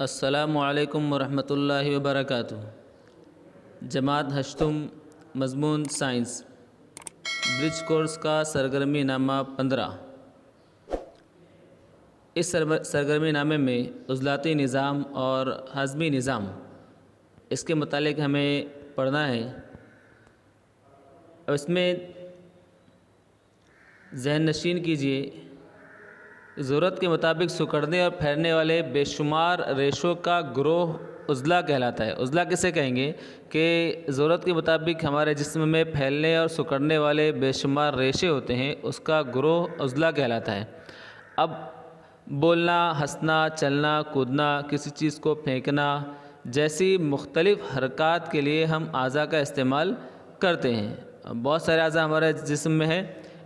السلام علیکم ورحمۃ اللہ وبرکاتہ۔ جماعت ہشتم، مضمون سائنس، برج کورس کا سرگرمی نامہ 15۔ اس سرگرمی نامے میں عضلاتی نظام اور ہضمی نظام اس کے متعلق ہمیں پڑھنا ہے۔ اور اس میں ذہن نشین کیجئے، ضرورت کے مطابق سکڑنے اور پھیلنے والے بے شمار ریشوں کا گروہ عضلہ کہلاتا ہے۔ عضلہ کسے کہیں گے کہ ضرورت کے مطابق ہمارے جسم میں پھیلنے اور سکڑنے والے بے شمار ریشے ہوتے ہیں، اس کا گروہ عضلہ کہلاتا ہے۔ اب بولنا، ہنسنا، چلنا، کودنا، کسی چیز کو پھینکنا جیسی مختلف حرکات کے لیے ہم اعضاء کا استعمال کرتے ہیں۔ بہت سارے اعضاء ہمارے جسم میں ہیں،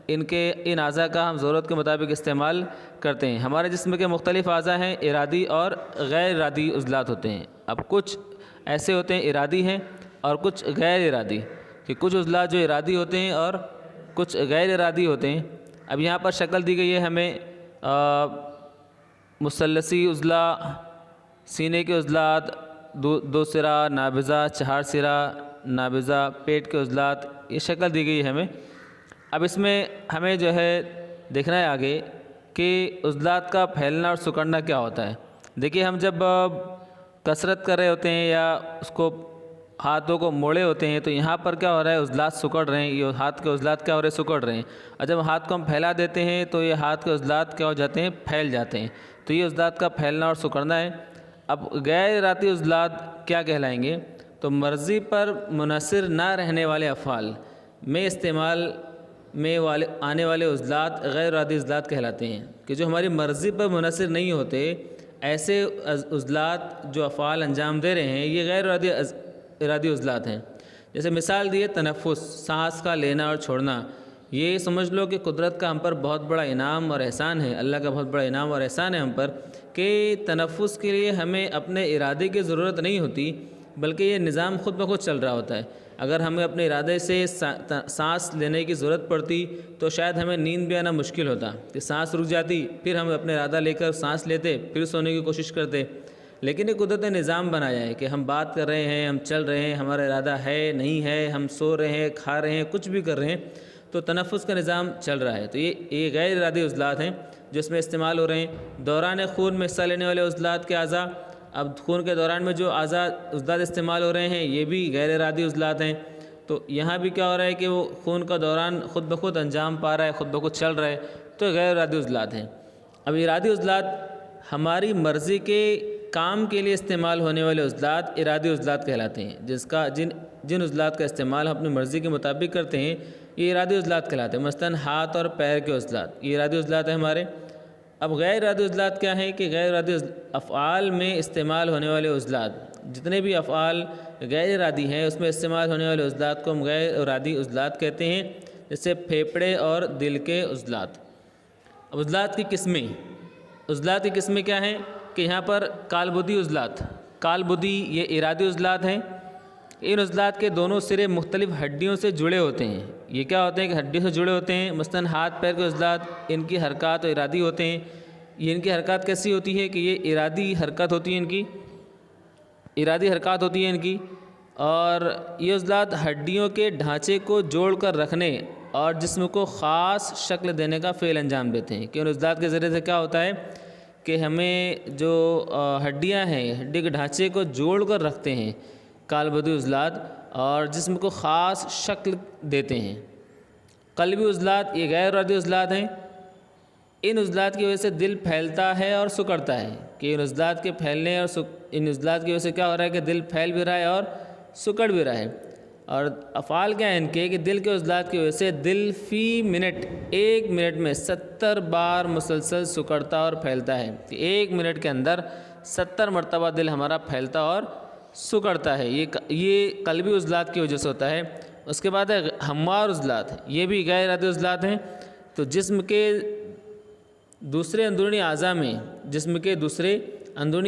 ان اعضاء کا ہم ضرورت کے مطابق استعمال کرتے ہیں۔ ہمارے جسم کے مختلف اعضاء ہیں، ارادی اور غیر ارادی عضلات ہوتے ہیں۔ اب کچھ ایسے ہوتے ہیں ارادی ہیں اور کچھ غیر ارادی، کہ کچھ عضلات جو ارادی ہوتے ہیں اور کچھ غیر ارادی ہوتے ہیں۔ اب یہاں پر شکل دی گئی ہے ہمیں مثلثی عضلہ، سینے کے عضلات، دو سرہ، نابضہ، چہار سرہ، نابضہ، پیٹ کے عضلات، یہ شکل دی گئی ہے ہمیں۔ اب اس میں ہمیں جو ہے دیکھنا ہے آگے کہ عضلات کا پھیلنا اور سکڑنا کیا ہوتا ہے۔ دیکھیے، ہم جب کسرت کر رہے ہوتے ہیں یا اس کو ہاتھوں کو موڑے ہوتے ہیں تو یہاں پر کیا ہو رہا ہے، عضلات سکڑ رہے ہیں، یہ ہاتھ کے عضلات کیا ہو رہے ہیں، سکڑ رہے ہیں۔ اور جب ہاتھ کو ہم پھیلا دیتے ہیں تو یہ ہاتھ کے عضلات کیا ہو جاتے ہیں، پھیل جاتے ہیں۔ تو یہ عضلات کا پھیلنا اور سکڑنا ہے۔ اب غیر ارادی عضلات کیا کہلائیں گے؟ تو مرضی پر منحصر نہ رہنے والے افعال میں استعمال میں آنے والے عضلات غیر ارادی عضلات کہلاتے ہیں، کہ جو ہماری مرضی پر منحصر نہیں ہوتے، ایسے عضلات جو افعال انجام دے رہے ہیں یہ غیر ارادی عضلات ہیں۔ جیسے مثال دیے، تنفس، سانس کا لینا اور چھوڑنا۔ یہ سمجھ لو کہ قدرت کا ہم پر بہت بڑا انعام اور احسان ہے، اللہ کا بہت بڑا انعام اور احسان ہے ہم پر، کہ تنفس کے لیے ہمیں اپنے ارادے کی ضرورت نہیں ہوتی، بلکہ یہ نظام خود بخود چل رہا ہوتا ہے۔ اگر ہمیں اپنے ارادے سے سانس لینے کی ضرورت پڑتی تو شاید ہمیں نیند بھی آنا مشکل ہوتا، کہ سانس رک جاتی، پھر ہم اپنے ارادہ لے کر سانس لیتے، پھر سونے کی کوشش کرتے۔ لیکن یہ قدرت نے نظام بنایا ہے کہ ہم بات کر رہے ہیں، ہم چل رہے ہیں، ہمارا ارادہ ہے نہیں ہے، ہم سو رہے ہیں، کھا رہے ہیں، کچھ بھی کر رہے ہیں، تو تنفس کا نظام چل رہا ہے۔ تو یہ غیر ارادی عضلات ہیں جو اس میں استعمال ہو رہے ہیں۔ دوران خون میں حصہ لینے والے عضلات کے اعضاء، اب خون کے دوران میں جو عضلات استعمال ہو رہے ہیں یہ بھی غیر ارادی عضلات ہیں۔ تو یہاں بھی کیا ہو رہا ہے کہ وہ خون کا دوران خود بخود انجام پا رہا ہے، خود بخود چل رہا ہے، تو غیر ارادی عضلات ہیں۔ اب ارادی عضلات ہماری مرضی کے کام کے لیے استعمال ہونے والے عضلات ارادی عضلات کہلاتے ہیں۔ جن عضلات کا استعمال ہم اپنی مرضی کے مطابق کرتے ہیں یہ ارادی عضلات کہلاتے ہیں۔ مثلاً ہاتھ اور پیر کے عضلات، یہ ارادی عضلات ہیں ہمارے۔ اب غیر ارادی عضلات کیا ہیں؟ کہ غیر ارادی افعال میں استعمال ہونے والے عضلات، جتنے بھی افعال غیر ارادی ہیں اس میں استعمال ہونے والے عضلات کو ہم غیر ارادی عضلات کہتے ہیں، جیسے پھیپھڑے اور دل کے عضلات۔ اب عضلات کی قسمیں کیا ہیں؟ کہ یہاں پر کالبدی عضلات، کالبدی یہ ارادی عضلات ہیں۔ ان عضلات کے دونوں سرے مختلف ہڈیوں سے جڑے ہوتے ہیں۔ یہ کیا ہوتے ہیں کہ ہڈیوں سے جڑے ہوتے ہیں۔ مثلاً ہاتھ پیر کے عضلات، ان کی حرکات ارادی ہوتے ہیں۔ ان کی حرکات کیسی ہوتی ہے کہ یہ ارادی حرکت ہوتی ہے، ارادی حرکات ہوتی ہیں ان کی۔ اور یہ عضلات ہڈیوں کے ڈھانچے کو جوڑ کر رکھنے اور جسم کو خاص شکل دینے کا فعل انجام دیتے ہیں۔ کہ ان عضلات کے ذریعے سے کیا ہوتا ہے کہ ہمیں جو ہڈیاں ہیں، ہڈی کے ڈھانچے کو جوڑ کر رکھتے ہیں کالبدی عضلات، اور جسم کو خاص شکل دیتے ہیں۔ قلبی عضلات یہ غیر ارادی عضلات ہیں۔ ان عضلات کی وجہ سے دل پھیلتا ہے اور سکڑتا ہے، کہ ان عضلات کے پھیلنے اور ان عضلات کی وجہ سے کیا ہو رہا ہے کہ دل پھیل بھی رہا ہے اور سکڑ بھی رہا ہے۔ اور افعال کیا ہیں ان کے؟ کہ دل کے عضلات کی وجہ سے دل فی منٹ، ایک منٹ میں 70 بار مسلسل سکڑتا اور پھیلتا ہے، کہ ایک منٹ کے اندر 70 مرتبہ دل ہمارا پھیلتا اور سکڑتا ہے۔ یہ قلبی عضلات کی وجہ سے ہوتا ہے۔ اس کے بعد ہے ہموار عضلات، یہ بھی غیر ارادی عضلات ہیں۔ تو جسم کے دوسرے اندرونی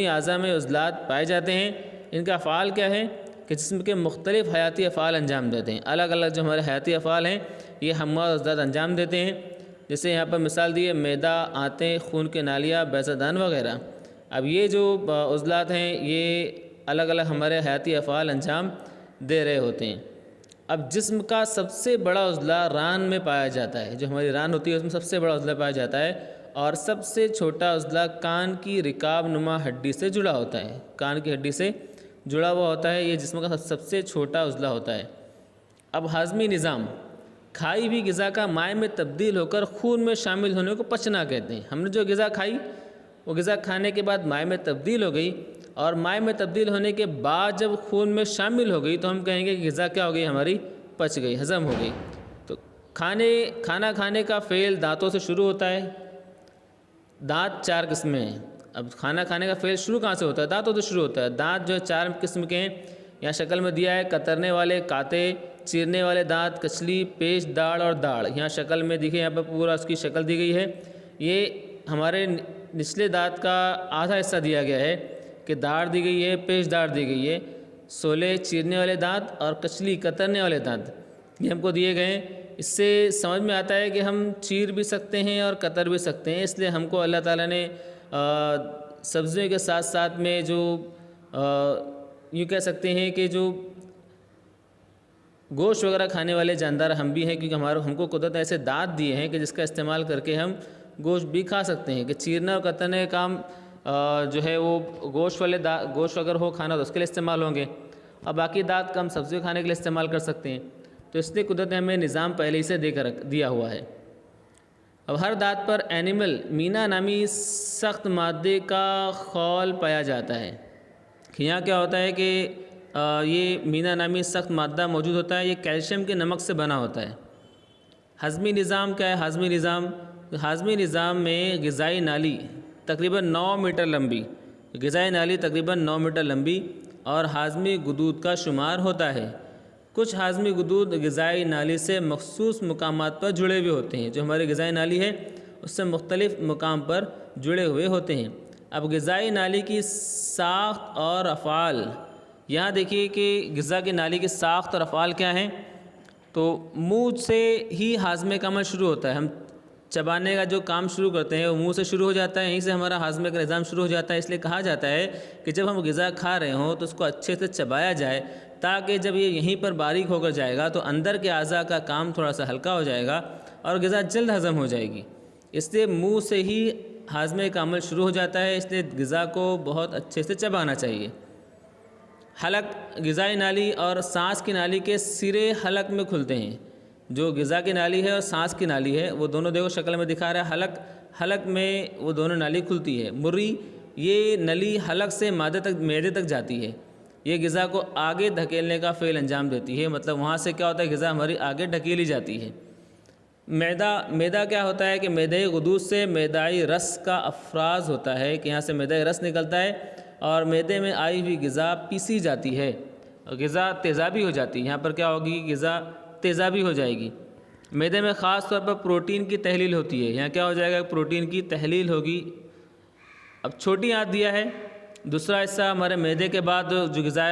اعضاء میں عضلات پائے جاتے ہیں۔ ان کا افعال کیا ہے؟ کہ جسم کے مختلف حیاتی افعال انجام دیتے ہیں۔ الگ الگ جو ہمارے حیاتی افعال ہیں یہ ہموار عضلات انجام دیتے ہیں۔ جیسے یہاں پر مثال دی ہے، معدہ، آنتیں، خون کے نالیاں، بیضہ دان وغیرہ۔ اب یہ جو عضلات ہیں یہ الگ الگ ہمارے حیاتی افعال انجام دے رہے ہوتے ہیں۔ اب جسم کا سب سے بڑا عضلہ ران میں پایا جاتا ہے، جو ہماری ران ہوتی ہے اس میں سب سے بڑا عضلہ پایا جاتا ہے، اور سب سے چھوٹا عضلہ کان کی رکاب نما ہڈی سے جڑا ہوتا ہے، کان کی ہڈی سے جڑا ہوا ہوتا ہے، یہ جسم کا سب سے چھوٹا عضلہ ہوتا ہے۔ اب ہاضمی نظام، کھائی ہوئی غذا کا مائع میں تبدیل ہو کر خون میں شامل ہونے کو پچنا کہتے ہیں۔ ہم نے جو غذا کھائی وہ غذا کھانے کے بعد مائع میں تبدیل ہو گئی، اور مائع میں تبدیل ہونے کے بعد جب خون میں شامل ہو گئی تو ہم کہیں گے کہ غذا کیا ہو گئی، ہماری پچ گئی، ہضم ہو گئی۔ تو کھانا کھانے کا فعل دانتوں سے شروع ہوتا ہے۔ دانت 4 قسمیں ہیں۔ اب کھانا کھانے کا فعل شروع کہاں سے ہوتا ہے؟ دانتوں سے شروع ہوتا ہے۔ دانت جو ہے 4 قسم کے ہیں، یہاں شکل میں دیا ہے، کترنے والے، کاتے، چیرنے والے دانت، کچلی، پیش، داڑھ اور داڑھ۔ یہاں شکل میں دیکھیں، یہاں پر پورا اس کی شکل دی گئی ہے۔ یہ ہمارے نچلے دانت کا آدھا حصہ دیا گیا ہے کہ داڑھ دی گئی ہے، پیش داڑھ دی گئی ہے، سولے چیرنے والے دانت اور کچلی کترنے والے دانت یہ ہم کو دیے گئے ہیں۔ اس سے سمجھ میں آتا ہے کہ ہم چیر بھی سکتے ہیں اور کتر بھی سکتے ہیں، اس لیے ہم کو اللہ تعالیٰ نے سبزیوں کے ساتھ ساتھ میں جو یوں کہہ سکتے ہیں کہ جو گوشت وغیرہ کھانے والے جاندار ہم بھی ہیں، کیونکہ ہم کو قدرت ایسے دانت دیے ہیں کہ جس کا استعمال کر کے ہم گوشت بھی کھا سکتے ہیں، کہ چیرنا اور کترنے کا کام جو ہے وہ گوشت اگر ہو کھانا تو اس کے لیے استعمال ہوں گے، اور باقی دانت کا ہم سبزی کھانے کے لیے استعمال کر سکتے ہیں۔ تو اس لیے قدرت نے ہمیں نظام پہلے ہی سے دیا ہوا ہے۔ اب ہر دانت پر اینیمل مینا نامی سخت مادے کا خول پایا جاتا ہے۔ یہاں کیا ہوتا ہے کہ یہ مینا نامی سخت مادہ موجود ہوتا ہے، یہ کیلشیم کے نمک سے بنا ہوتا ہے۔ ہضمی نظام کیا ہے؟ ہضمی نظام میں غذائی نالی تقریباً 9 میٹر لمبی، غذائی نالی تقریباً 9 میٹر لمبی اور ہاضمی غدود کا شمار ہوتا ہے۔ کچھ ہاضمی غدود غذائی نالی سے مخصوص مقامات پر جڑے ہوئے ہوتے ہیں، جو ہماری غذائی نالی ہے اس سے مختلف مقام پر جڑے ہوئے ہوتے ہیں۔ اب غذائی نالی کی ساخت اور افعال، یہاں دیکھیے کہ غذا کی نالی کی ساخت اور افعال کیا ہیں؟ تو منہ سے ہی ہاضمے کا عمل شروع ہوتا ہے، ہم چبانے کا جو کام شروع کرتے ہیں وہ منہ سے شروع ہو جاتا ہے، یہیں سے ہمارا ہاضمے کا نظام شروع ہو جاتا ہے۔ اس لیے کہا جاتا ہے کہ جب ہم غذا کھا رہے ہوں تو اس کو اچھے سے چبایا جائے، تاکہ جب یہ یہیں پر باریک ہو کر جائے گا تو اندر کے اعضاء کا کام تھوڑا سا ہلکا ہو جائے گا اور غذا جلد ہضم ہو جائے گی۔ اس لیے منہ سے ہی ہاضمے کا عمل شروع ہو جاتا ہے، اس لیے غذا کو بہت اچھے سے چبانا چاہیے۔ حلق، غذائی نالی اور سانس کی نالی کے سرے حلق میں کھلتے ہیں۔ جو غذا کی نالی ہے اور سانس کی نالی ہے وہ دونوں دیکھو شکل میں دکھا رہا ہے، حلق میں وہ دونوں نالی کھلتی ہے۔ مری، یہ نلی حلق سے معدے تک جاتی ہے، یہ غذا کو آگے دھکیلنے کا فعل انجام دیتی ہے، مطلب وہاں سے کیا ہوتا ہے، غذا ہماری آگے ڈھکیلی جاتی ہے۔ میدا کیا ہوتا ہے کہ معدے غدود سے معدائی رس کا افراز ہوتا ہے، کہ یہاں سے معدائی رس نکلتا ہے اور معدے میں آئی ہوئی غذا پیسی جاتی ہے، غذا تیزابی ہو جاتی ہے۔ یہاں پر کیا ہوگی، غذا تیزابی ہو جائے گی۔ معدے میں خاص طور پر پروٹین کی تحلیل ہوتی ہے، یہاں کیا ہو جائے گا، پروٹین کی تحلیل ہوگی۔ اب چھوٹی آنت دیا ہے، دوسرا حصہ ہمارے معدے کے بعد جو غذا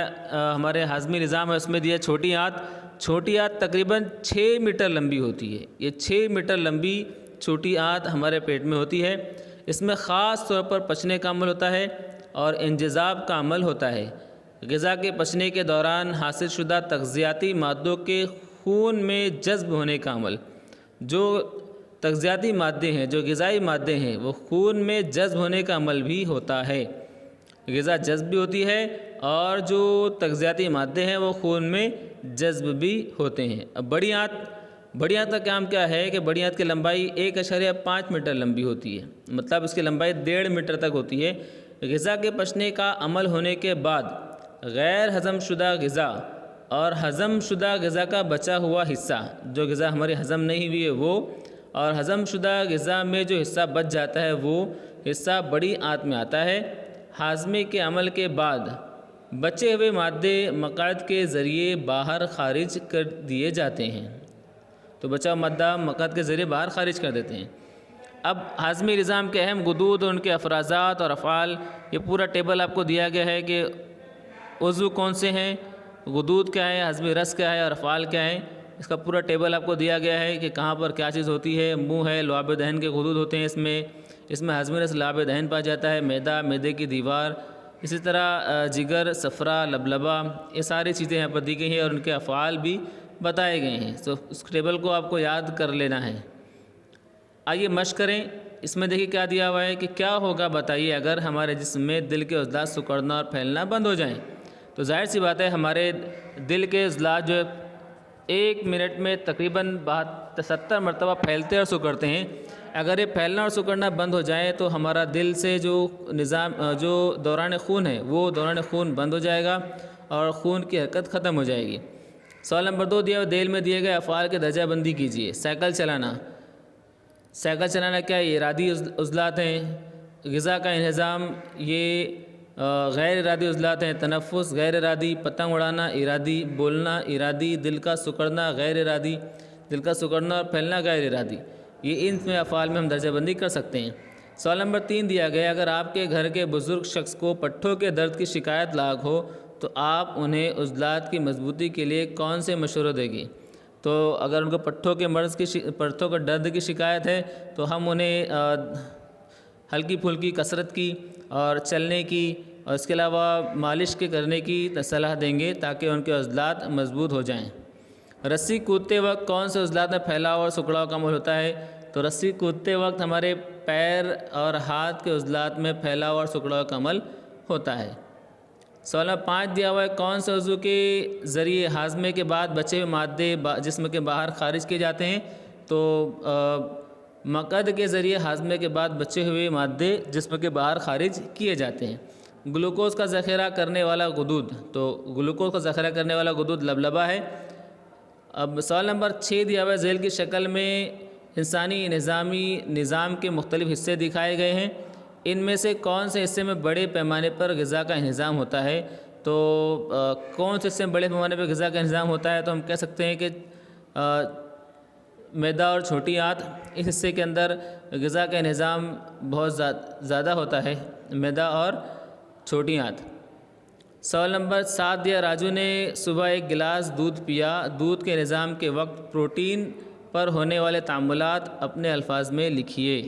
ہمارے ہاضمی نظام ہے اس میں دیا چھوٹی آنت تقریباً 6 میٹر لمبی ہوتی ہے، یہ 6 میٹر لمبی چھوٹی آنت ہمارے پیٹ میں ہوتی ہے۔ اس میں خاص طور پر پچنے کا عمل ہوتا ہے اور انجذاب کا عمل ہوتا ہے۔ غذا کے پچنے کے دوران حاصل شدہ تغذیاتی مادوں کے خون میں جذب ہونے کا عمل، جو تغذیاتی مادے ہیں، جو غذائی مادے ہیں، وہ خون میں جذب ہونے کا عمل بھی ہوتا ہے۔ غذا جذب بھی ہوتی ہے اور جو تغذیاتی مادے ہیں وہ خون میں جذب بھی ہوتے ہیں۔ اب بڑی آنت کا کام کیا ہے کہ بڑی آنت کی لمبائی 1.5 میٹر لمبی ہوتی ہے، مطلب اس کی لمبائی 1.5 میٹر تک ہوتی ہے۔ غذا کے پچنے کا عمل ہونے کے بعد غیر ہضم شدہ غذا اور ہضم شدہ غذا کا بچا ہوا حصہ، جو غذا ہماری ہضم نہیں ہوئی ہے وہ، اور ہضم شدہ غذا میں جو حصہ بچ جاتا ہے وہ حصہ بڑی آنت میں آتا ہے۔ ہاضمے کے عمل کے بعد بچے ہوئے مادے مقعد کے ذریعے باہر خارج کر دیے جاتے ہیں، تو بچا ہوا مادہ مقعد کے ذریعے باہر خارج کر دیتے ہیں۔ اب ہاضمی نظام کے اہم غدود اور ان کے افرازات اور افعال، یہ پورا ٹیبل آپ کو دیا گیا ہے کہ عضو کون سے ہیں، غدود کیا ہے، ہاضمی رس کیا ہے اور افعال کیا ہے۔ اس کا پورا ٹیبل آپ کو دیا گیا ہے کہ کہاں پر کیا چیز ہوتی ہے. منہ ہے، لعاب دہن کے غدود ہوتے ہیں اس میں ہضم رس لعاب دہن پایا جاتا ہے. معدہ، معدے کی دیوار، اسی طرح جگر، صفرا، لبلبہ، یہ ساری چیزیں یہاں پر دی گئی ہیں اور ان کے افعال بھی بتائے گئے ہیں. تو اس ٹیبل کو آپ کو یاد کر لینا ہے. آئیے مشق کریں. اس میں دیکھیے کیا دیا ہوا ہے کہ کیا ہوگا بتائیے اگر ہمارے جسم میں دل کے عضلات سکڑنا اور پھیلنا بند ہو جائیں. تو ظاہر سی بات ہے ہمارے دل کے عضلات جو 1 منٹ میں تقریباً 70 مرتبہ پھیلتے اور سکڑتے ہیں. اگر یہ پھیلنا اور سکڑنا بند ہو جائے تو ہمارا دل سے جو دوران خون ہے وہ دوران خون بند ہو جائے گا اور خون کی حرکت ختم ہو جائے گی. سوال نمبر 2 دیا ذیل میں دیے گئے افعال کی درجہ بندی کیجیے. سائیکل چلانا کیا یہ ارادی عضلات ہیں. غذا کا انہضام یہ غیر ارادی عضلات ہیں. تنفس غیر ارادی. پتنگ اڑانا ارادی. بولنا ارادی. دل کا سکڑنا غیر ارادی. دل کا سکڑنا اور پھیلنا غیر ارادی. یہ ان میں افعال میں ہم درجہ بندی کر سکتے ہیں. سوال نمبر 3 دیا گیا اگر آپ کے گھر کے بزرگ شخص کو پٹھوں کے درد کی شکایت لاحق ہو تو آپ انہیں عضلات کی مضبوطی کے لیے کون سے مشورے دیں گی. تو اگر ان کو پٹھوں کے درد کی شکایت ہے تو ہم انہیں ہلکی پھلکی کسرت کی اور چلنے کی اور اس کے علاوہ مالش کے کرنے کی صلاح دیں گے تاکہ ان کے عضلات مضبوط ہو جائیں. رسی کودتے وقت کون سے عضلات میں پھیلاؤ اور سکڑاؤ کا عمل ہوتا ہے. تو رسی کودتے وقت ہمارے پیر اور ہاتھ کے عضلات میں پھیلاؤ اور سکڑاؤ کا عمل ہوتا ہے. سوال نمبر 5 دیا ہوا ہے کون سے عضو کے ذریعے ہاضمے کے بعد بچے ہوئے مادے جسم کے باہر خارج کیے جاتے ہیں. تو مقعد کے ذریعے ہاضمے کے بعد بچے ہوئے مادے جسم کے باہر خارج کیے جاتے ہیں. گلوکوز کا ذخیرہ کرنے والا غدود. تو گلوکوز کا ذخیرہ کرنے والا غدود لبلبہ ہے. اب سوال نمبر 6 دیا ہوا ہے ذیل کی شکل میں انسانی نظام کے مختلف حصے دکھائے گئے ہیں. ان میں سے کون سے حصے میں بڑے پیمانے پر غذا کا انہضام ہوتا ہے. تو کون سے حصے میں بڑے پیمانے پر غذا کا انہضام ہوتا ہے. تو ہم کہہ سکتے ہیں کہ معدہ اور چھوٹی آنت. اس حصے کے اندر غذا کا انہضام بہت زیادہ ہوتا ہے، معدہ اور چھوٹی آنت. سوال نمبر 7 دیا راجو نے صبح 1 گلاس دودھ پیا. دودھ کے انہضام کے وقت پروٹین پر ہونے والے تعاملات اپنے الفاظ میں لکھیے.